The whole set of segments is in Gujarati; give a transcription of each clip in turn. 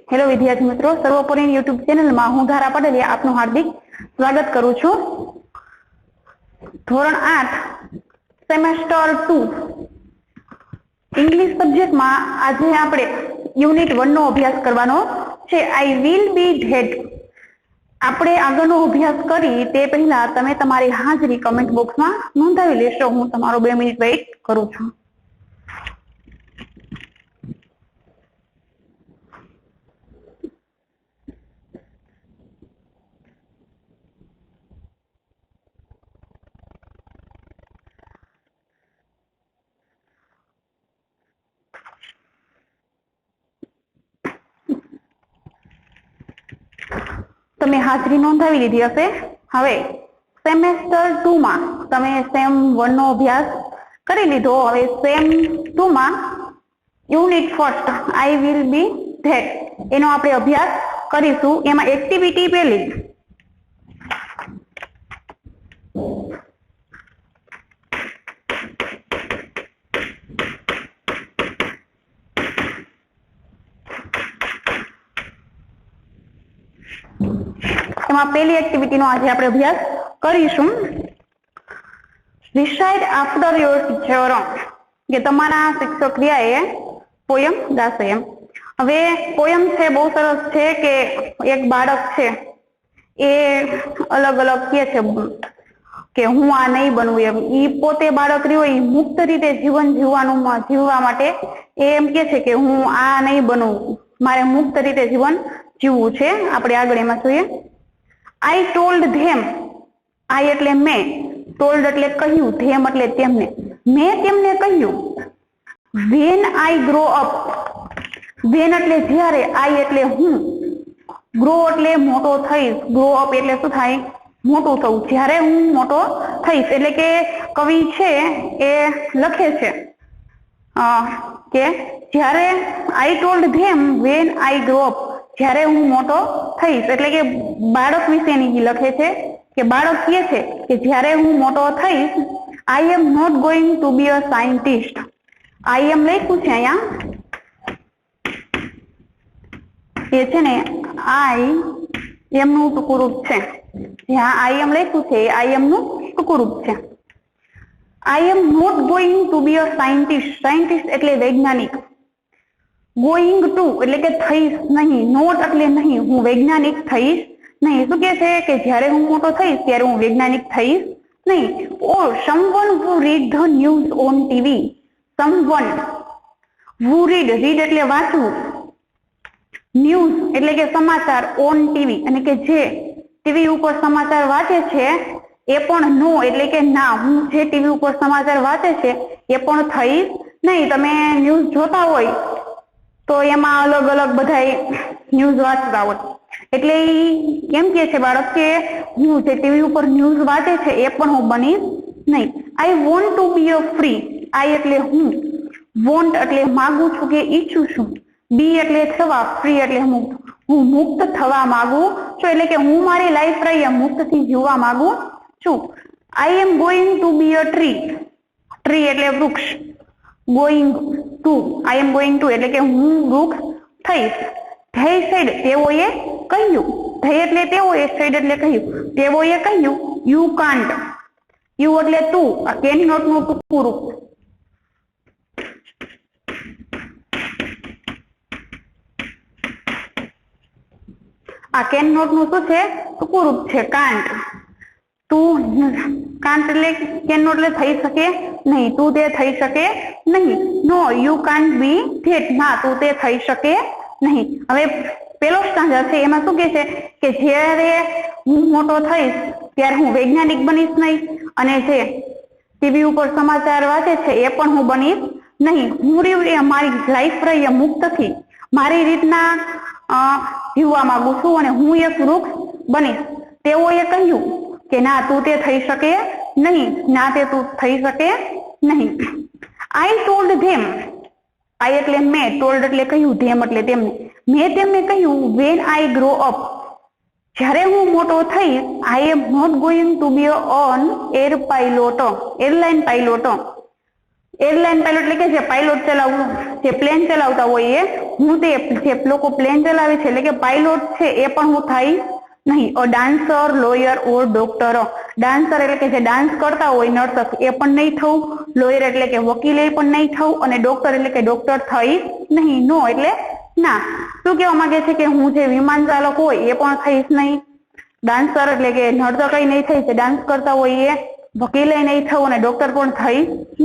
हेलो विद्यार्थी मित्रों, सर्वोपरि यूट्यूब चेनल में हूँ धारा पटेलिया आपनु हार्दिक स्वागत करू छू। धोरण 8 सेमेस्टर 2 इंग्लिश सब्जेक्ट में आज आपणे यूनिट 1 नो अभ्यास करवानो छे। आई विल बी डेड। आपणे आगळनो अभ्यास करी ते पहेला तमे तमारी हाजरी कमेंट बॉक्स में नोंधावी लेशो। हूँ तमारो 2 मिनिट वेट करू छू। तमे हाजरी नोंधावी लीधी हशे। हवे सेमेस्टर 2 में तमे सेम 1 नो अभ्यास करी लीधो। हवे सेम 2 में unit first I will be dead एनो आपणे अभ्यास करीशुं। एमां एक्टिविटी पहेली पहली एक्टिविटी नो आज आपणे अभ्यास करीशुं। रिसाइट आफ्टर योर टीचर के तमारा शिक्षक क्रियाए पोयम गाशे। हवे पोयम छे बहुत सरस छे के एक बाळक छे ए अलग अलग कहे छे के हूँ आ नहीं बनवुं एम। ई पोते बाळक रह्यो ई मुक्त रीते जीवन जीववा माटे एम कहे छे के हूँ आ नहीं बनवुं, मारे मुक्त रीते जीवन जीवવું છે। આપણે આગળ એમાં જોઈએ I told them। I એટલે મેં, told એટલે કહ્યું, them એટલે તેમને, મેં તેમને કહ્યું। when I grow up, when એટલે જ્યારે, I એટલે હું, grow એટલે મોટો થઈશ, grow up એટલે શું થાય? મોટું થવું। જ્યારે હું મોટો થઈશ એટલે કે કવિ છે એ લખે છે કે જ્યારે I told them when I grow up, જ્યારે હું મોટો થઈશ એટલે કે બાળક વિશેની લખે છે કે બાળક કહે છે કે જ્યારે હું મોટો થઈશ I am not going to be a scientist. I am લખ્યું છે અહીંયા એ છે ને આઈ એમ નું ટૂંકું રૂપ છે। જ્યાં આઈ એમ લખ્યું છે એ આઈ એમ નું ટૂંકું રૂપ છે। I am not going to be a scientist. Scientist એટલે વૈજ્ઞાનિક। गोइंग टू એટલે કે થઈશ નહીં, નોટ એટલે નહીં, હું વૈજ્ઞાનિક થઈશ નહીં। શું કે છે કે જ્યારે હું મોટો થઈશ ત્યારે હું વૈજ્ઞાનિક થઈશ નહીં। ઓર someone who read the news on TV। someone who read એટલે વાંચવું, ન્યૂઝ એટલે કે સમાચાર, on TV અને કે જે ટીવી ઉપર સમાચાર વાંચે છે એ પણ નો એટલે કે ના, હું જે ટીવી ઉપર સમાચાર વાંચે છે એ પણ થઈશ નહીં। તમે ન્યૂઝ જોતા હોય तो एमां अलग अलग बधाई न्यूज वांचता होय એટલે એમ કહે છે બાળક કે હું જે ટીવી ઉપર ન્યૂઝ વાંચે છે એ પણ હું બનીશ નહીં। I want to be a free. I એટલે હું, વોન્ટ એટલે માંગુ છું કે ઈચ્છું છું, બી એટલે થવા, ફ્રી એટલે હું મુક્ત થવા માંગુ છું એટલે કે હું મારી લાઈફ રહી મુક્તથી જીવવા માંગુ છું। I am going to be a tree. Tree એટલે વૃક્ષ। Going to, I am going to એટલે કે હું વૃક્ષ થઈશ। ધે સેડ તેઓએ કહ્યું, ધે એટલે તેઓએ, સેડ એટલે કહ્યું, તેઓએ કહ્યું યુ કાન્ટ। યુ એટલે તું, આ કેન નોટ નું ટૂંકું રૂપ। આ કેન નોટ નું શું છે? ટૂંકું રૂપ છે કાન્ટ। તું કાન્ટ એટલે કેન નોટ એટલે થઈ શકે નહીં, તું તે થઈ શકે નહીં। નો યુ કાન્ટ બી ધેટ, ના તું તે થઈ શકે નહીં। હવે પેલો સ્ટાન્જા છે એમાં શું કહે છે કે જ્યારે હું મોટો થઈશ ત્યારે હું વૈજ્ઞાનિક બનીશ નહીં અને જે ટીવી ઉપર સમાચાર વાંચે છે એ પણ હું બનીશ નહીં। હું રહી મારી લાઈફ રહી મુક્તથી મારી રીતના જીવવા માંગુ છું અને હું એક વૃક્ષ બનીશ। તેઓએ કહ્યું કે ના તું તે થઈ શકે નહીં, ના તે તું થઈ શકે નહીં। I told them। I એટલે મેં, told એટલે કહ્યું, them એટલે તેમને, મેં તેમને કહ્યું when I grow up, જ્યારે હું મોટો થઈશ I am not going to be an air pilot, airline pilot. Airline pilot એટલે કે જે પાયલોટ ચલાવવું, જે પ્લેન ચલાવતા હોય એ હું તે જે લોકો પ્લેન ચલાવે છે એટલે કે પાયલોટ છે એ પણ હું થાય નહીં. અ ડાન્સર, લોયર ઓર ડોક્ટર. ડાન્સર એટલે કે જે ડાન્સ કરતા હોય નર્તક એ પણ નહીં થવું, લોયર એટલે કે વકીલ એ પણ નહીં થવું, અને ડોક્ટર એટલે કે ડોક્ટર થઈ નહીં. નો એટલે ના. શું કહેવા માંગે છે કે હું જે વિમાન ચાલક હોય એ પણ થઈશ નહીં, ડાન્સર એટલે કે નર્તક નહીં થઈ, જે ડાન્સ કરતા હોય એ વકીલ નહીં થવું, અને ડોક્ટર પણ થઈ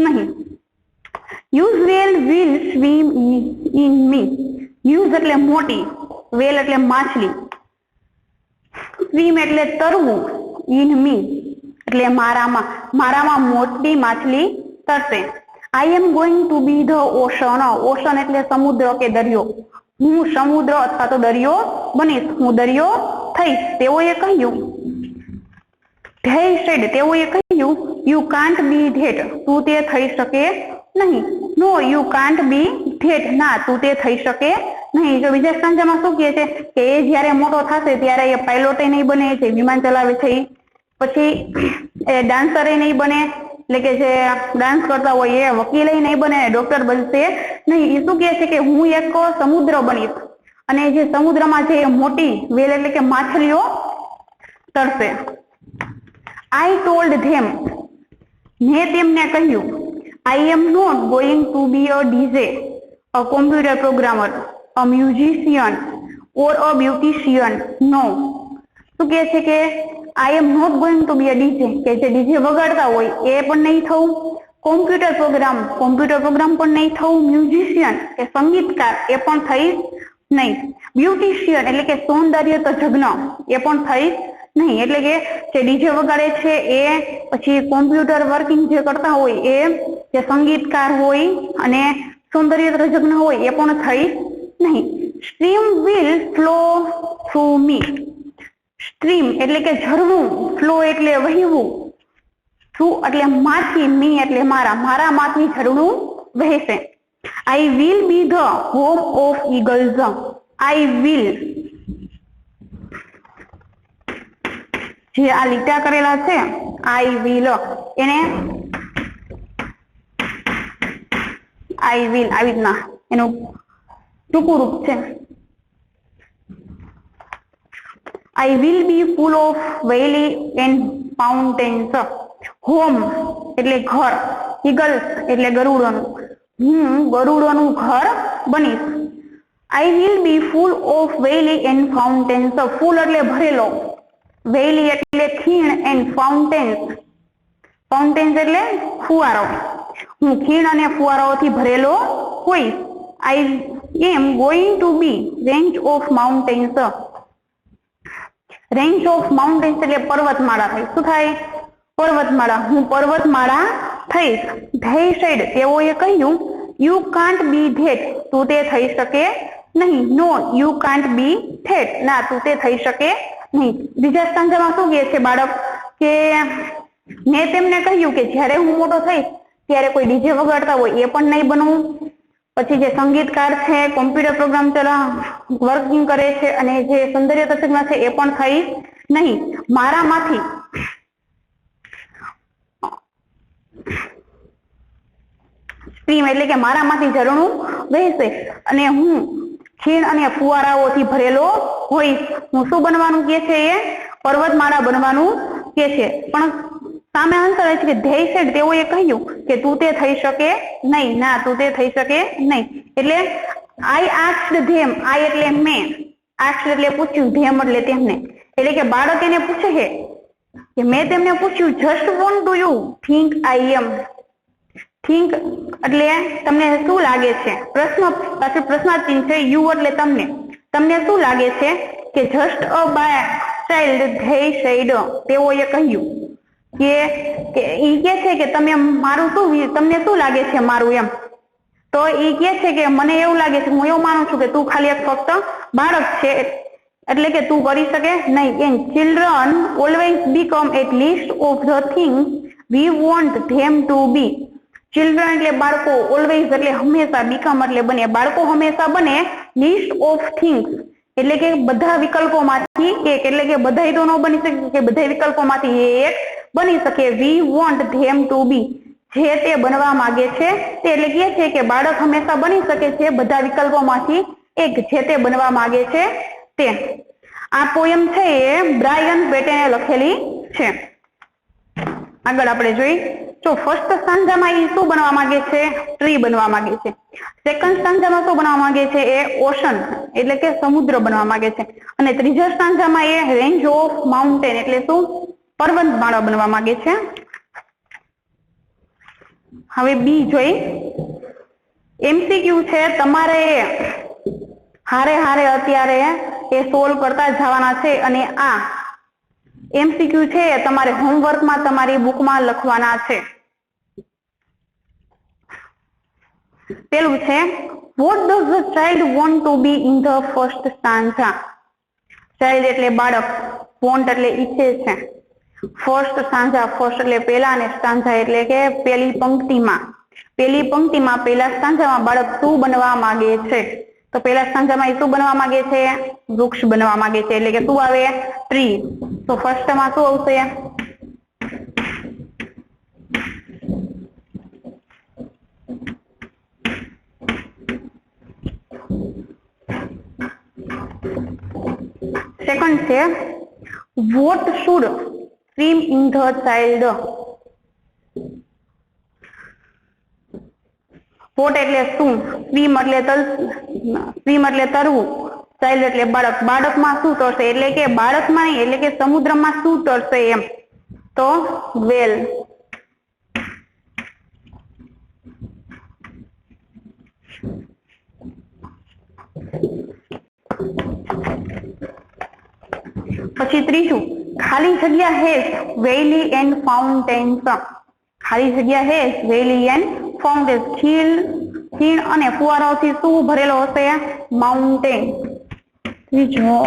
નહીં. Use well will swim in me. Use એટલે મોટી, વેલ એટલે માછલી, સ્વિમ એટલે તરવું, ઇન મી એટલે મારામાં મોટી માછલી તરશે. I am going to be the ocean. Ocean એટલે સમુદ્ર કે દરિયો. હું સમુદ્ર અથવા તો દરિયો બનીશ, હું દરિયો થઈશ. તેઓએ કહ્યું, they said, તેઓએ કહ્યું, યુ કાન્ટ બી ધેટ. તું તે થઈ શકે નહીં. નો યુ કાન્ટ બી ધેટ. ના, તું તે થઈ શકે નહીં. જો બીજા સ્ટાન્જામાં શું કહે છે કે એ જયારે મોટો થશે ત્યારે એ પાયલોટે નહીં બને, જે વિમાન ચલાવે છે, પછી એ ડાન્સરે નહીં બને એટલે કે જે ડાન્સ કરતા હોય એ વકીલે નહીં બને, ડોક્ટર બનશે નહીં. એ શું કહે છે કે હું એક સમુદ્ર બનીશ, અને જે સમુદ્રમાં જે મોટી વેલ એટલે કે માછલીઓ તરશે. આઈ ટોલ્ડ ધેમ. મેં તેમને કહ્યું, I am not going to be a DJ, a computer programmer, a musician or a beautician. No. શું કહે છે કે I am not going to be a DJ, કે જે ડીજે વગાડતા હોય એ પણ નહીં થવું, કોમ્પ્યુટર પ્રોગ્રામ પણ નહીં થવું, મ્યુઝિશિયન કે સંગીતકાર એ પણ થઈશ નહીં, બ્યુટિશિયન એટલે કે સૌંદર્ય તજજ્ઞ એ પણ થઈશ નહીં. એટલે કે જે ડીજે વગાડે છે એ, પછી કોમ્પ્યુટર વર્કિંગ જે કરતા હોય એ, જે સંગીતકાર હોય અને સૌંદર્ય તજજ્ઞ હોય એ પણ થઈશ નહીં. Stream will flow through me. Stream એટલે કે ઝરવું, ફ્લો એટલે વહેવું, થ્રુ એટલે માંથી, મી એટલે મારામાંથી ઝરણું વહેશે. આઈ will B the home of eagles. I will, જે આ લીટા કરેલા છે આઈ વિલ, એને આઈ વિલ આવી રીતના એનું ટૂંકું રૂપ છે. I will be full of valley and fountains. Home એટલે ઘર, ઈગલ્સ એટલે ગરુડોનું, હું ગરુડોનું ઘર બનીશ. I will be full of valley and fountains. Full એટલે ભરેલો, વેલી એટલે ખીણ, એન્ડ ફાઉન્ટેન્સ એટલે ફુવારો. હું ખીણ અને ફુવારાઓથી ભરેલો હોઈશ. I am going to be range of mountains. Range of mountains એટલે પર્વતમાળા થાય. શું થાય? પર્વતમાળા. હું પર્વતમાળા થઈશ. they said, તેઓએ કહ્યું, યુ કાન્ટ બી ધેટ. તું તે થઈ શકે નહીં. નો યુ કાન્ટ બી ધેટ. ના, તું તે થઈ શકે નહીં. બીજા સ્ટાન્જામાં શું કહે છે બાળક કે મેં તેમને કહ્યું કે જ્યારે હું મોટો થઈશ ત્યારે કોઈ ડીજે વગાડતા હોય એ પણ નહીં બનવું, પછી જે સંગીતકાર છે, કોમ્પ્યુટર પ્રોગ્રામ વર્કિંગ કરે છે, અને જે સૌંદર્ય તજજ્ઞ છે એ પણ થઈ નહીં. મારામાંથી સ્ટ્રીમ એટલે કે મારામાંથી ઝરણું વહેશે, અને હું ખીણ અને ફુવારાઓથી ભરેલો હોઈશ. હું શું બનવાનું કે છે? એ પર્વતમાળા બનવાનું કે છે. પણ સામે આન્સર છે કે they said, તેઓએ કહ્યું કે તું તે થઈ શકે નહીં. ના, તું તે થઈ શકે નહીં. એટલે I asked them. I એટલે મેં, asked એટલે પૂછ્યું, them એટલે તેમને. એટલે કે બાળક એને પૂછે છે કે મેં તેમને પૂછ્યું, just what do you think I am? think એટલે તમને શું લાગે છે? પ્રશ્ન પાછળ પ્રશ્નાર્થ છે. યુ એટલે તમને શું લાગે છે? કે just a child, they said, તેઓએ કહ્યું કે ઈ કે છે કે તમને શું લાગે છે મારું એમ. તો ઈ કે છે કે મને એવું લાગે છે, હું એવું માનું છું કે તું ખાલી એક ફક્ત બાળક છે, એટલે કે તું કરી શકે નહીં. And children always become at least of the things we want them to be. Children એટલે બાળકો, ઓલવેઝ એટલે હંમેશા, બીકમ એટલે બને, બાળકો હંમેશા બને, લીસ્ટ ઓફ થિંગ્સ એટલે કે બધા વિકલ્પોમાંથી એક, એટલે કે બધાય તો ન બની શકે કે બધા વિકલ્પોમાંથી એક બની શકે. વી વોન્ટ ધેમ ટુ બી, જે તે બનવા માંગે છે તે, એટલે કહે છે કે બાળક હંમેશા બની શકે છે બધા વિકલ્પોમાંથી એક, જે તે બનવા માંગે છે તે. આ પોયમ છે એ બ્રાયન પેટેને લખેલી છે. આગળ આપણે જોઈ તો ફર્સ્ટ સ્ટાન્ઝામાં એ શું બનવા માંગે છે? ટ્રી બનવા માંગે છે. સેકન્ડ સ્ટાન્ઝામાં શું બનવા માંગે છે? એ ઓશન એટલે કે સમુદ્ર બનવા માંગે છે. અને ત્રીજા સ્ટાન્ઝામાં એ રેન્જ ઓફ માઉન્ટેન એટલે શું? પર્વતમાળા બનવા માંગે છે. હવે બી જોઈ, એમસીક્યુ છે, તમારે હારે હારે અત્યારે એ સોલ્વ કરતા જવાના છે. અને આ એમસીક્યુ છે તમારે હોમવર્કમાં તમારી બુકમાં લખવાના છે. પેલું છે, what does the child want to be in the first stanza? Child એટલે બાળક, વોન્ટ એટલે ઈચ્છે છે. ફર્સ્ટ સ્ટાન્ઝા, ફર્સ્ટ એટલે પેલા, અને સ્ટાન્ઝા એટલે કે પેલી પંક્તિમાં. પેલી પંક્તિમાં પેલા સ્ટાન્ઝામાં બાળક શું બનવા માંગે છે? તો પેલા સ્ટાન્ઝામાં એ શું બનવા માંગે છે? વૃક્ષ બનવા માંગે છે. એટલે કે શું આવે? ટ્રી. તો ફર્સ્ટમાં શું આવશે? સેકન્ડ છે, what should swim in the child? what એટલે શું? સ્વીમ એટલે તરવું, ચાઇલ્ડ એટલે બાળક. બાળકમાં શું તરશે? એટલે કે બાળકમાં નહીં, એટલે કે સમુદ્રમાં શું તરશે એમ? તો વેલ. પછી ત્રીજું, ખાલી જગ્યા હેઝ વેલી એન્ડ ફાઉન્ટેન્સ. ખાલી જગ્યા હેઝ વેલી એન્ડ ફાઉન્ટેન્સ. ખીણ અને ફુવારાઓથી શું ભરેલો હશે? માઉન્ટેન. ત્રીજો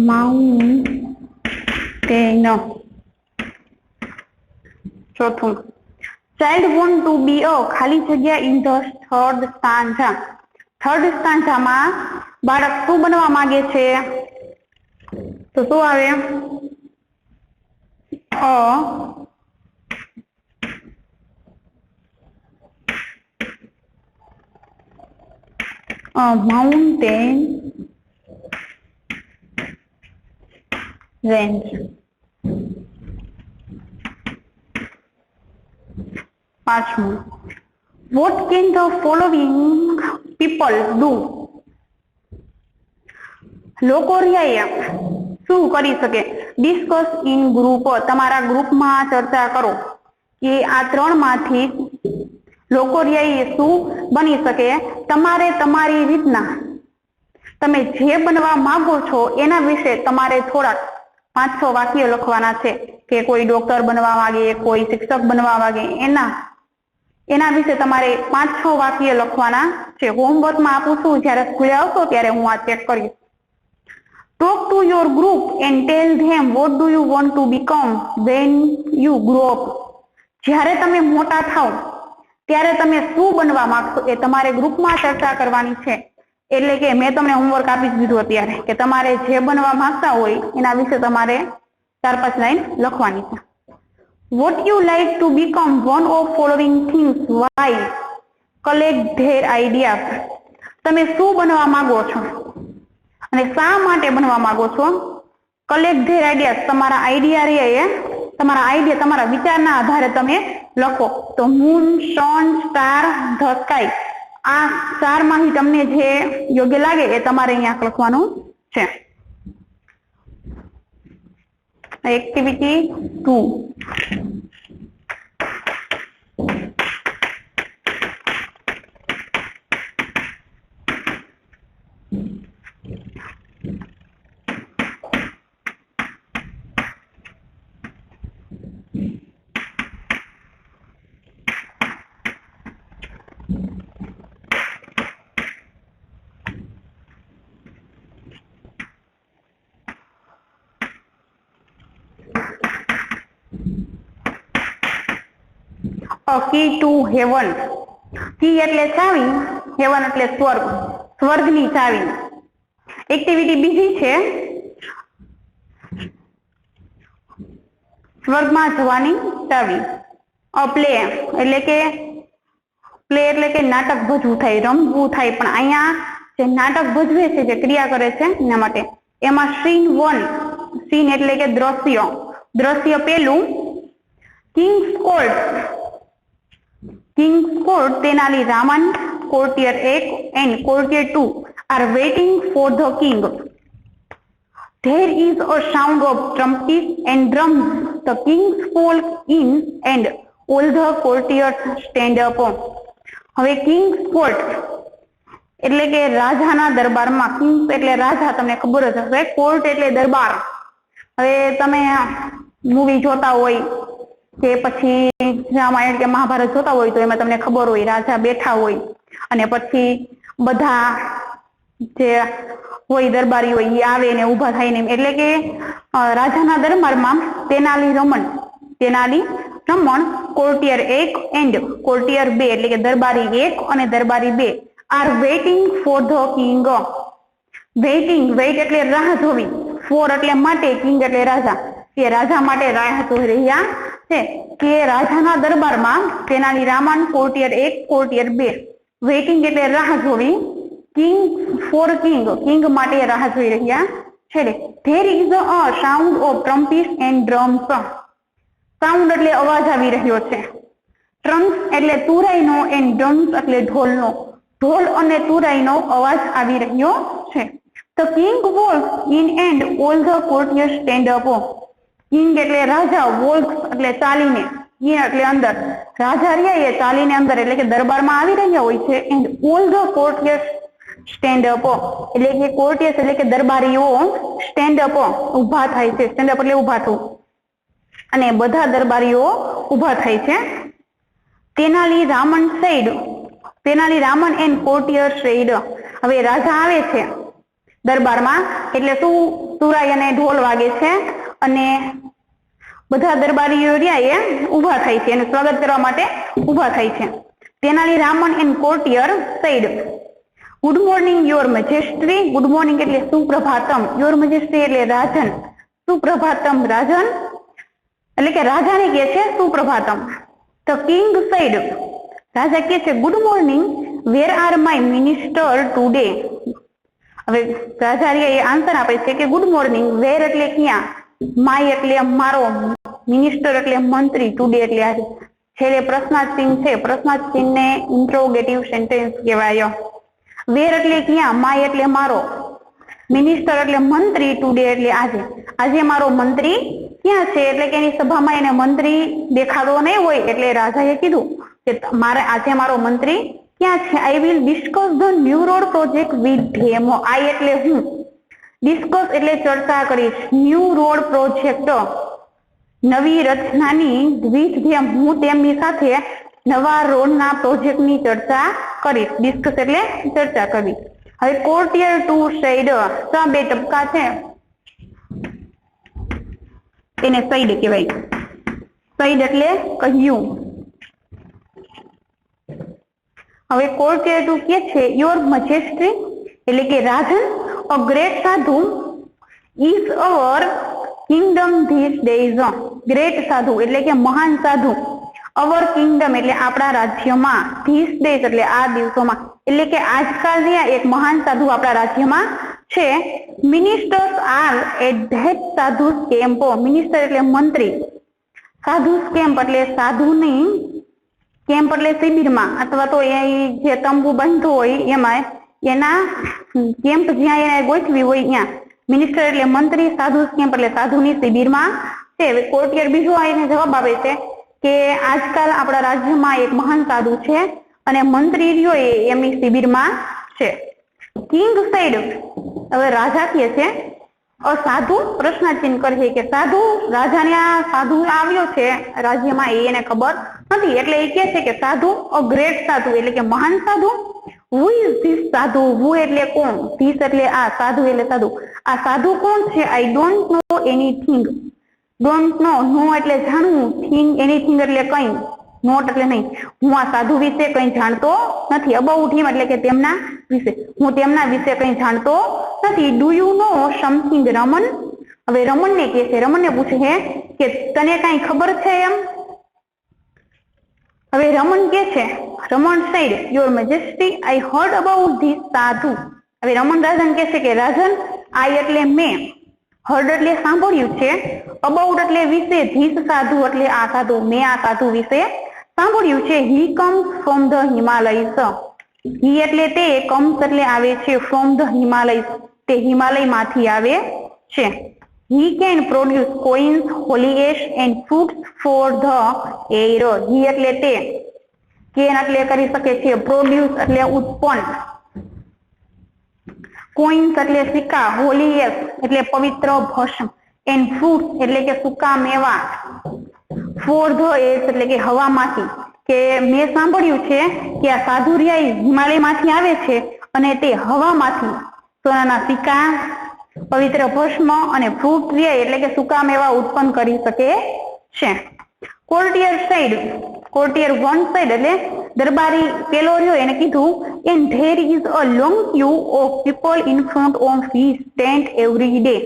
માઉન્ટેન. ચોથું, child want to be a ખાલી જગ્યા in the third stanza. Third સ્ટાન્ઝામાં બાળક શું બનવા માંગે છે? તો શું આવે? Mountain range. પાંચમું, what can the following people do? લોકો શું કરી શકે? Discuss in group. તમારા ગ્રુપમાં ચર્ચા કરો કે આ ત્રણમાંથી લોકો શું બની શકે. તમારે તમારી રીતના તમે જે બનવા માંગો છો એના વિશે તમારે થોડાક 5-6 વાક્ય લખવાના છે. કે કોઈ ડોક્ટર બનવા માંગે, કોઈ શિક્ષક બનવા માંગે, એના વિશે તમારે 5-6 વાક્ય લખવાના છે. હોમવર્કમાં આપું છું, જયારે સ્કૂલે આવશો ત્યારે હું આ ચેક કરીશ. Talk to your group and tell them what do you want to become when you grow up. જ્યારે તમે મોટા થાવ ત્યારે તમે શું બનવા માંગશો એ તમારે ગ્રુપમાં ચર્ચા કરવાની છે. એટલે કે મેં તમને હોમવર્ક આપી દીધું અત્યારે કે તમારે જે બનવા માંગતા હોય એના વિશે તમારે 4-5 લાઈન લખવાની છે. What you like to become one of following things. Why? Collect their ideas. તમે શું બનવા માંગો છો અને શા માટે બનવા માંગો છો? Collect their ideas. તમારા આઈડિયા તમારા વિચારના આધારે તમે લખો. તો moon, sun, star, the sky, આ 4 માંથી તમને જે યોગ્ય લાગે એ તમારે અહીંયા લખવાનું છે. Activity 2. A key to heaven. કી એટલે ચાવી, હેવન એટલે સ્વર્ગ, સ્વર્ગની ચાવી. એક્ટિવિટી બીજી છે, સ્વર્ગમાં જવાની ચાવી. પ્લે એટલે કે પ્લે એટલે કે નાટક ભજવું થાય, રમવું થાય, પણ અહીંયા જે નાટક ભજવે છે, જે ક્રિયા કરે છે એના માટે. એમાં સીન 1, સીન એટલે કે દ્રશ્ય, દ્રશ્ય પેલું Kings court, Kings court Tenali Raman courtier 1 and courtier 2 are waiting for the king. There is a sound of trumpets and drums. The kings fall in and all the courtiers stand up. હવે કિંગ્સ કોર્ટ એટલે કે રાજાના દરબારમાં, કિંગ્સ એટલે રાજા, તમને ખબર જ હશે, કોર્ટ એટલે દરબાર. હવે તમે મૂવી જોતા હોય કે પછી રામાયણ કે મહાભારત જોતા હોય તો એમાં તમને ખબર હોય રાજા બેઠા હોય અને પછી બધા જે હોય દરબારી હોય એ આવે ને ઉભા થાય ને, એટલે કે રાજાના દરબારમાં તેનાલી રમણ કોર્ટિયર 1 એન્ડ કોર્ટિયર 2 એટલે કે દરબારી 1 અને દરબારી 2 are waiting for the king. Waiting, wait એટલે રાહ જોવી, ફોર એટલે માટે, કિંગ એટલે રાજા, કે રાજા માટે રાહ જોઈ રહ્યા છે. કે રાજાના દરબારમાં તેનાલી રામન કોર્ટિયર 1 કોર્ટિયર 2, વેઇટિંગ એટલે રાહ જોવી, કિંગ ફોર કિંગ, કિંગ માટે રાહ જોઈ રહ્યા છે. There is a sound of trumpets and drums. Sound એટલે અવાજ આવી રહ્યો છે, ટ્રમ્સ એટલે તુરાઈનો, એન્ડ ડ્રમ્સ એટલે ઢોલનો, ઢોલ અને તુરાઈનો અવાજ આવી રહ્યો છે. The king walks in and all the courtiers stand up. King એટલે રાજા, વોલ્ક્સ એટલે ચાલીને, ઇન એટલે અંદર, રાજા રહ્યા એ ચાલીને અંદર એટલે કે દરબારમાં આવી રહ્યા હોય છે. And all the courtiers stand up એટલે કે કોર્ટિયર્સ એટલે કે દરબારીઓ સ્ટેન્ડ અપ ઉભા થાય છે. સ્ટેન્ડ અપ એટલે ઉભા થવું, અને બધા દરબારીઓ ઉભા થાય છે. Tenali Raman સૈડ, Tenali Raman and courtier સૈડ. હવે રાજા આવે છે દરબારમાં એટલે શું, તુરાઈ અને ઢોલ વાગે છે અને બધા દરબારીઓ રહ્યા એ ઉભા થાય છે, એનું સ્વાગત કરવા માટે ઉભા થાય છે. Tenali Raman and courtier said. Good morning your majesty. Good morning એટલે સુપ્રભાતમ, યોર મેજેસ્ટ્રી એટલે રાજન, સુપ્રભાતમ રાજન એટલે કે રાજાને કહે છે સુપ્રભાતમ. ધ કિંગ સૈડ, રાજા કહે છે good morning, where are my minister today. હવે રાજા એ આન્સર આપે છે કે ગુડ મોર્નિંગ, વેર એટલે ક્યાં, માય એટલે મારો, મિનિસ્ટર એટલે મંત્રી, ટુડે એટલે આજે. છેલ્લે પ્રશ્નાર્થ ચિહ્ન છે, પ્રશ્નાર્થ ચિહ્નને ઇન્ટ્રોગેટિવ સેન્ટેન્સ કહેવાય. વેર એટલે ક્યાં, માય એટલે મારો, મિનિસ્ટર એટલે મંત્રી, ટુડે એટલે આજે. આજે મારો મંત્રી ક્યાં છે, એટલે કે એની સભામાં એને મંત્રી દેખાતો નહીં હોય એટલે રાજાએ કીધું કે મારે આજે મારો મંત્રી ક્યાં છે. I will discuss the new road project with them. I એટલે હું, ડિસ્કસ એટલે ચર્ચા કરીશ, ન્યૂ રોડ પ્રોજેક્ટ નવી રચનાની, વિથ ધેમ હું તેમની સાથે નવા રોડના પ્રોજેક્ટની ચર્ચા કરીશ. ડિસ્કસ એટલે ચર્ચા કરવી. હવે કોર્ટિયર 2 સૈડ, તો બે ટપકા છે એને સૈડ કહેવાય. સૈડ એટલે કહ્યું. હવે કોર્ટિયર 2 કે છે યોર મેજેસ્ટ્રી એટલે કે રાજન, અ ગ્રેટ સાધુ is our kingdom this days. Great સાધુ એટલે કે મહાન સાધુ, અવર કિંગડમ એટલે આપણા રાજ્યમાં, ધીસ ડેઝ એટલે આ દિવસોમાં, એટલે કે આજકાલ એક મહાન સાધુ આપણા રાજ્યમાં છે. મિનિસ્ટર્સ આર એટ ધેટ સાધુ કેમ્પ. મિનિસ્ટર એટલે મંત્રી, સાધુ કેમ્પ એટલે સાધુની, કેમ્પ એટલે શિબિરમાં અથવા તો એ જે તંબુ બંધો હોય એમાં, એના કેમ્પ જ્યાં એને ગોઠવી હોય ત્યાં. મિનિસ્ટર એટલે મંત્રી, સાધુ કેમ્પ એટલે સાધુની શિબિરમાં છે. કોર્ટિયર બીજો એને જવાબ આપે છે કે આજકાલ આપણા રાજ્યમાં એક મહાન સાધુ છે અને મંત્રી રહ્યો એ એમની શિબિરમાં છે. કિંગ સૈડ, હવે રાજા કહે છે સાધુ, પ્રશ્નાચિહ્ન કરે કે સાધુ, રાજાને આ સાધુ આવ્યો છે રાજ્યમાં એ એને ખબર નથી એટલે એ કહે છે કે સાધુ, અ ગ્રેટ સાધુ એટલે કે મહાન સાધુ. હુ ઇઝ ધીસ સાધુ, હુ એટલે કોણ, ધીસ એટલે આ, સાધુ એટલે સાધુ. આ સાધુ કોણ છે. I don't know anything. Don't know, know એટલે જાણવું, થિંગ એનીથિંગ એટલે કઈ, નોટ એટલે નહીં. હું આ સાધુ વિશે કઈ જાણતો નથી. અબાઉટ હિમ એટલે કે તેમના વિશે, હું તેમના વિશે કઈ જાણતો નથી. Do you know something Raman. હવે રમણને કહે છે, રમણને પૂછે છે કે તને કઈ ખબર છે એમ? હવે રમણ કે છે, રમણ said, Your Majesty, I heard about this સાધુ. હવે રમણ રાજાને કહે છે કે રાજન, I એટલે મેં, heard એટલે સાંભળ્યું છે, about એટલે વિશે, this સાધુ એટલે આ સાધુ, મેં આ સાધુ વિશે સાંભળ્યું છે. He comes from the Himalayas. He એટલે તે, comes એટલે આવે છે, from the Himalayas તે હિમાલયમાંથી આવે છે. He can produce coins, holy ash and fruits for the air. He એટલે તે, can એટલે કરી શકે છે, produce એટલે ઉત્પન્ન, coins એટલે સિક્કા, holy ash એટલે પવિત્ર ભસ્મ, and fruits એટલે કે સૂકા મેવા, for the air એટલે કે હવામાંથી. કે મેં સાંભળ્યું છે કે આ સાધુ રહ્યા હિમાલયમાંથી આવે છે અને તે હવામાંથી સોનાના સિક્કા, પવિત્ર ભસ્મ અને ફ્રૂટ એટલે કે સૂકા મેવા ઉત્પન્ન કરી શકે છે. કોર્ટિયર સાઈડ, કોર્ટિયર વન સાઈડ એટલે દરબારી પેલો રહ્યો એને કીધું, and there is a long queue of people in front of his tent every day.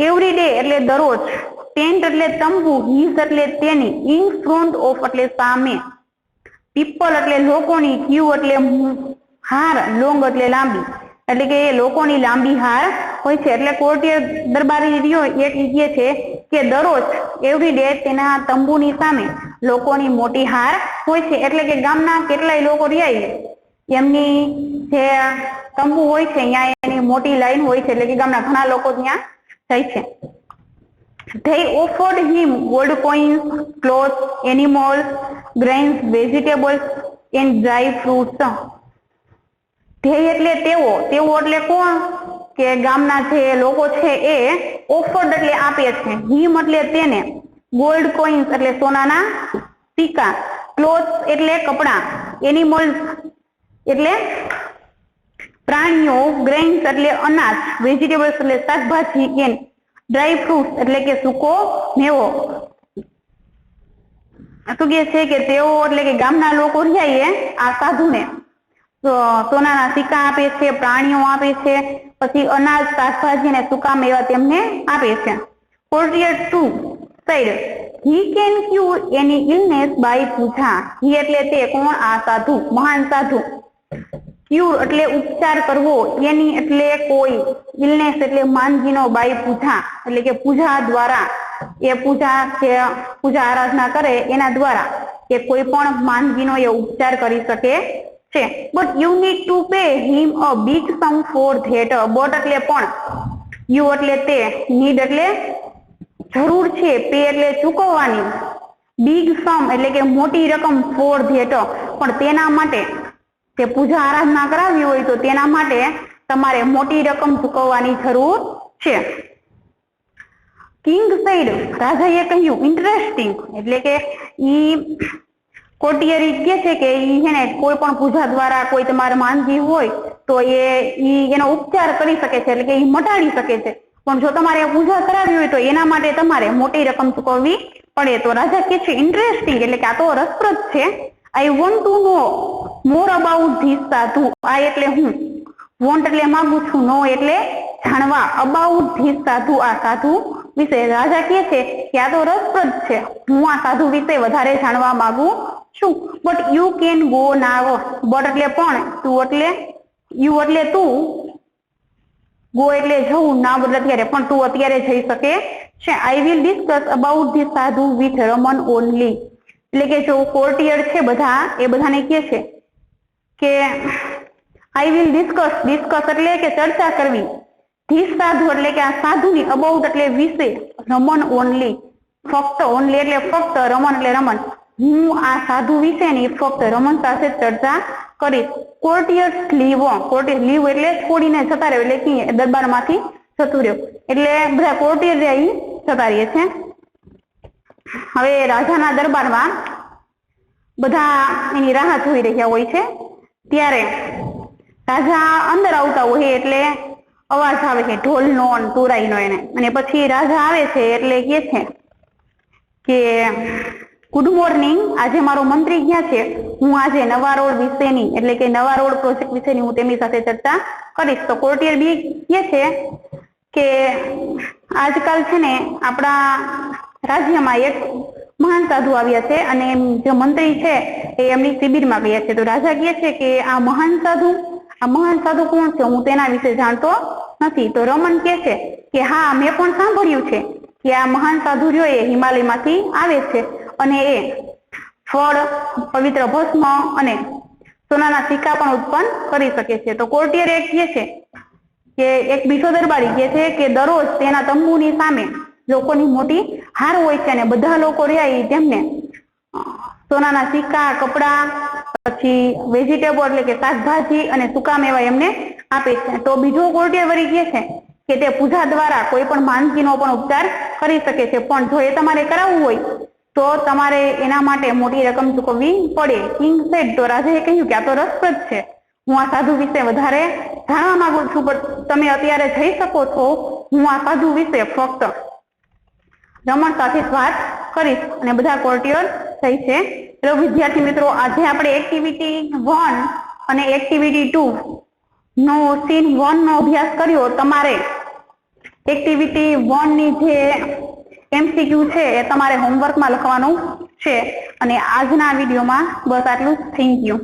every day એટલે દરરોજ, ટેન્ટ એટલે તંબુ, his એટલે તેની, in front of એટલે સામે, people એટલે લોકોની, queue એટલે હાર, long એટલે લાંબી, એટલે કે એ લોકોની લાંબી હાર હોય છે. એટલે કોર્ટિયર દરબારી રહ્યો એક કહે છે કે દરરોજ એવરી ડે તેના તંબુની સામે લોકોની મોટી હાર હોય છે. એટલે કે ગામના કેટલાય લોકો રહ્યા એમની જે તંબુ હોય છે ત્યાં એની મોટી લાઈન હોય છે, એટલે કે ગામના ઘણા લોકો ત્યાં જાય છે. They offered him gold coins, clothes, animals, grains, vegetables and dry fruits. ધ્યેય એટલે તેઓ, તેઓ એટલે કોણ? કે ગામના જે લોકો છે એ ઓફર્ડ એટલે આપે છે, હિમ એટલે તેને, ગોલ્ડ કોઇન્સ એટલે સોનાના સિક્કા, ક્લોથ્સ એટલે કપડા, એનિમલ્સ એટલે પ્રાણીઓ, ગ્રેન્સ એટલે અનાજ, વેજીટેબલ્સ એટલે શાકભાજી, એન્ડ ડ્રાય ફ્રૂટ્સ એટલે કે સૂકો મેવો. શું કે છે કે તેઓ એટલે કે ગામના લોકો રહ્યા આ સાધુને સોનાના સિક્કા આપે છે, પ્રાણીઓ આપે છે, પછી અનાજ, શાકભાજી અને સૂકા મેવા તેમને આપે છે. Courtier 2 side, he can cure any illness by puja. he એટલે તે, કોણ? આ સાધુ, મહાન સાધુ. ક્યુર એટલે ઉપચાર કરવો, એની એટલે કોઈ, ઇલનેસ એટલે માંદગીનો, બાય પૂજા એટલે કે પૂજા દ્વારા, એ પૂજા કે પૂજા આરાધના કરે એના દ્વારા કે કોઈ પણ માંદગીનો એ ઉપચાર કરી શકે છે. But you need to pay him a big sum for that. But એટલે પણ, યુ એટલે તે, નીડ એટલે જરૂર છે, પે એટલે ચૂકવવાની, બિગ સમ એટલે કે મોટી રકમ, ફોર ધેટ પણ તેના માટે, કે પૂજા આરાધના કરાવી હોય તો તેના માટે તમારે મોટી રકમ ચૂકવવાની જરૂર છે. કિંગ સાઈડ, રાજાએ કહ્યું, ઇન્ટરેસ્ટિંગ એટલે કે ઈ કોર્ટિયરી કે છે કે ઈ છે ને કોઈ પણ પૂજા દ્વારા કોઈ તમારે માંદગી હોય તો એનો ઉપચાર કરી શકે છે, એટલે કે ઈ મટાડી શકે છે. પણ જો તમારે પૂજા કરાવી હોય તો એના માટે તમારે મોટી રકમ ચૂકવવી પડે. તો રાજા કે છે ઇન્ટરેસ્ટિંગ એટલે કે આ તો રસપ્રદ છે. I want to know more about this સાધુ. આ એટલે હું, વોન્ટ એટલે માંગુ છું, નો એટલે જાણવા, અબાઉટ ધીસ સાધુ આ સાધુ વિશે. રાજા કહે છે કે આ તો રસપ્રદ છે, હું આ સાધુ વિશે વધારે જાણવા માંગુ છું. But you can go now. But એટલે પણ, તું એટલે યુ એટલે તું, ગો એટલે જવું, નાવ એટલે અત્યારે, પણ તું અત્યારે જઈ શકે છે. I will discuss about this સાધુ વિથ રમન ઓનલી. એટલે કે જો કોર્ટિયર છે બધા એ બધાને કહે છે કે આઈ વિલ ડિસ્કસ, ડિસ્કસ એટલે કે ચર્ચા કરવી, ધીસ સાધુ એટલે કે આ સાધુની, અબાઉટ એટલે વિશે, રમન ઓનલી ફક્ત, ઓનલી એટલે ફક્ત, રમન એટલે રમન, હું આ સાધુ વિશેની ફક્ત રમન સાથે ચર્ચા કરીશ. કોર્ટિયર્સ લીવ, કોર્ટિયર લીવ એટલે છોડીને જતા રહ્યો, એટલે કે દરબારમાંથી જતું રહ્યો, એટલે બધા કોર્ટિયર જતા રહે છે. હવે રાજાના દરબારમાં બધા એની રાહ જોઈ રહ્યા હોય છે. ત્યારે રાજા અંદર આવતા હોય એટલે અવાજ આવે છે ઢોલનો, તુરાઈનો એને, અને પછી રાજા આવે છે એટલે કહે છે કે ગુડ મોર્નિંગ, આજે મારો મંત્રી ક્યાં છે? હું આજે નવા રોડ વિશેની એટલે કે નવા રોડ પ્રોજેક્ટ વિશેની હું તેમની સાથે ચર્ચા કરીશ. તો કોર્ટિયર બી કહે છે કે આજકાલ છે ને આપણા રાજ્યમાં એક મહાન સાધુ આવ્યા છે અને જે મંત્રી છે એ એમની શિબિરમાં ગયા છે. તો રાજા કહે છે કે આ મહાન સાધુ કોણ છે, હું તેના વિશે જાણતો નથી. તો રમન કહે છે કે હા, મેં પણ સાંભળ્યું છે કે આ મહાન સાધુ જો એ હિમાલયમાંથી આવે છે અને એ ફળ, પવિત્ર ભસ્મ અને સોનાના સિક્કા પણ ઉત્પન્ન કરી શકે છે. તો કોર્ટિયર એક કહે છે કે એક બીજો દરબારી કહે છે કે દરરોજ તેના તંબુની સામે લોકોની મોટી હાર હોય છે અને બધા લોકો રહ્યા તેમને સોનાના સિક્કા, કપડા, પછી વેજીટેબલ એટલે કે શાકભાજી અને સૂકા મેવા એમને આપે છે. તો બીજો કોર્ટિયર વળી કહે છે કે તે પૂજા દ્વારા કોઈ પણ માંદગીનો પણ ઉપચાર કરી શકે છે, પણ જો એ તમારે કરાવવું હોય તો તમારે એના માટે મોટી રકમ ચૂકવવી પડે. કિંગ સેડ, તો રાજાએ કહ્યું કે આ તો રસપ્રદ છે, હું આ સાધુ વિશે વધારે જાણવા માંગુ છું, પણ તમે અત્યારે જઈ શકો છો. હું આ સાધુ વિશે ફક્ત રમણ સાથે જ વાત કરીશ. અને બધા કોર્ટિયર થઈ છે. તો વિદ્યાર્થી મિત્રો, આજે આપણે એક્ટિવિટી 1 અને એક્ટિવિટી 2 નો સીન 1 નો અભ્યાસ કર્યો. તમારે એક્ટિવિટી 1 ની જે MCQ છે એ તમારે હોમવર્કમાં લખવાનું છે. અને આજના વિડીયોમાં બસ આટલું જ. Thank you.